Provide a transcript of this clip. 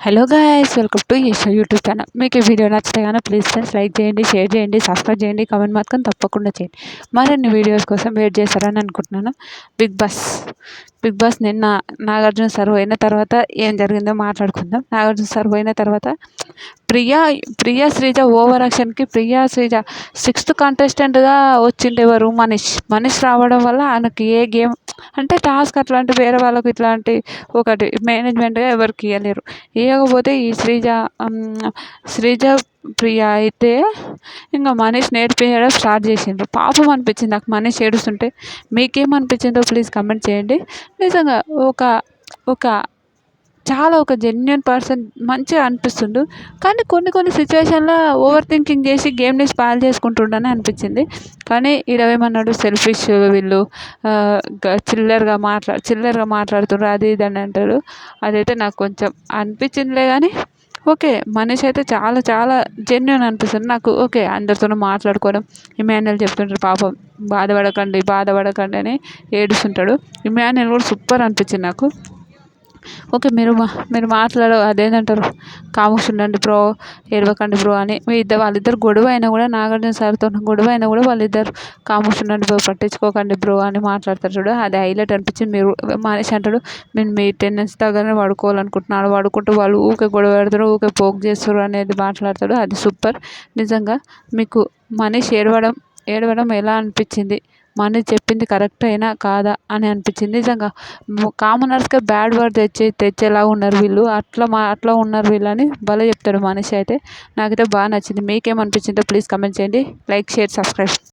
Hello guys, welcome to Isha YouTube channel. మీకు ఈ video నచ్చితే కానీ ప్లీజ్ ఫ్రెండ్స్ లైక్ చేయండి, షేర్ చేయండి, సబ్స్క్రైబ్ చేయండి, కామెంట్ మాత్రం తప్పకుండా చేయండి. మరిన్ని వీడియోస్ కోసం వెయిట్ చేస్తారని అనుకుంటున్నాను. బిగ్ బాస్ నిన్న నాగార్జున సార్ పోయిన తర్వాత ఏం జరిగిందో మాట్లాడుకుందాం. నాగార్జున సార్ పోయిన తర్వాత ప్రియా శ్రీజ ఓవర్ యాక్షన్కి ప్రియా శ్రీజ 6th కంటెస్టెంట్గా వచ్చింది ఎవరు? మనీష్ రావడం వల్ల ఆయనకి ఏ గేమ్ అంటే టాస్క్ అట్లాంటి వేరే వాళ్ళకి ఇట్లాంటి ఒకటి మేనేజ్మెంట్గా ఎవరికి ఇవ్వలేరు. ఇవ్వకపోతే ఈ శ్రీజ ప్రియ అయితే ఇంకా మనీష్ నేర్పించడం స్టార్ట్ చేసిండ్రు. పాపం అనిపించింది నాకు మనీష్ ఏడుస్తుంటే. మీకేమనిపించిందో ప్లీజ్ కమెంట్ చేయండి. నిజంగా ఒక జెన్యున్ పర్సన్ మంచిగా అనిపిస్తుండు. కానీ కొన్ని సిచ్యువేషన్లో ఓవర్ థింకింగ్ చేసి గేమ్ని స్పాయిల్ చేసుకుంటుండని అనిపించింది. కానీ ఈడ ఏమన్నాడు, సెల్ఫిష్ వీళ్ళు, చిల్లరగా మాట్లాడుతున్నారు అది ఇది అని అంటారు. అదైతే నాకు కొంచెం అనిపించిందిలే. కానీ ఓకే, మనిషి అయితే చాలా చాలా జెన్యున్ అనిపిస్తుంది నాకు. ఓకే, అందరితోనూ మాట్లాడుకోవడం. ఇమాన్యుయల్ చెప్తుంటారు పాపం, బాధపడకండి అని ఏడుస్తుంటాడు. ఇమాన్యుయల్ కూడా సూపర్ అనిపించింది నాకు. ఓకే, మీరు అదేంటంటారు, కాముష్ ఉండండి బ్రో, ఏడవకండి బ్రో అని. వాళ్ళిద్దరు గొడవ అయినా కూడా, నాగార్జున సార్తో గొడవ అయినా కూడా వాళ్ళిద్దరు కాముష్ ఉండండి బ్రో, పట్టించుకోకండి బ్రో అని మాట్లాడతారు చూడ. అది హైలైట్ అనిపించింది. మీరు మనిషి అంటాడు, నేను మీ టెండెన్స్ దగ్గరనే పడుకోవాలనుకుంటున్నాను, పడుకుంటూ వాళ్ళు ఊకే గొడవ పెడతారు, ఊకే పోక్ చేస్తారు అనేది మాట్లాడతాడు. అది సూపర్. నిజంగా మీకు మనిషి ఏడవడం ఎలా అనిపించింది? మనీ చెప్పింది కరెక్ట్ అయినా కాదా అని అనిపించింది. నిజంగా కామనర్స్గా బ్యాడ్ వర్డ్ తెచ్చేలా ఉన్నారు వీళ్ళు, అట్లా ఉన్నారు వీళ్ళు అని భలే చెప్తాడు మనిషి అయితే. నాకైతే బాగా నచ్చింది. మీకేమనిపించిందో ప్లీజ్ కమెంట్ చేయండి. Like, share, subscribe.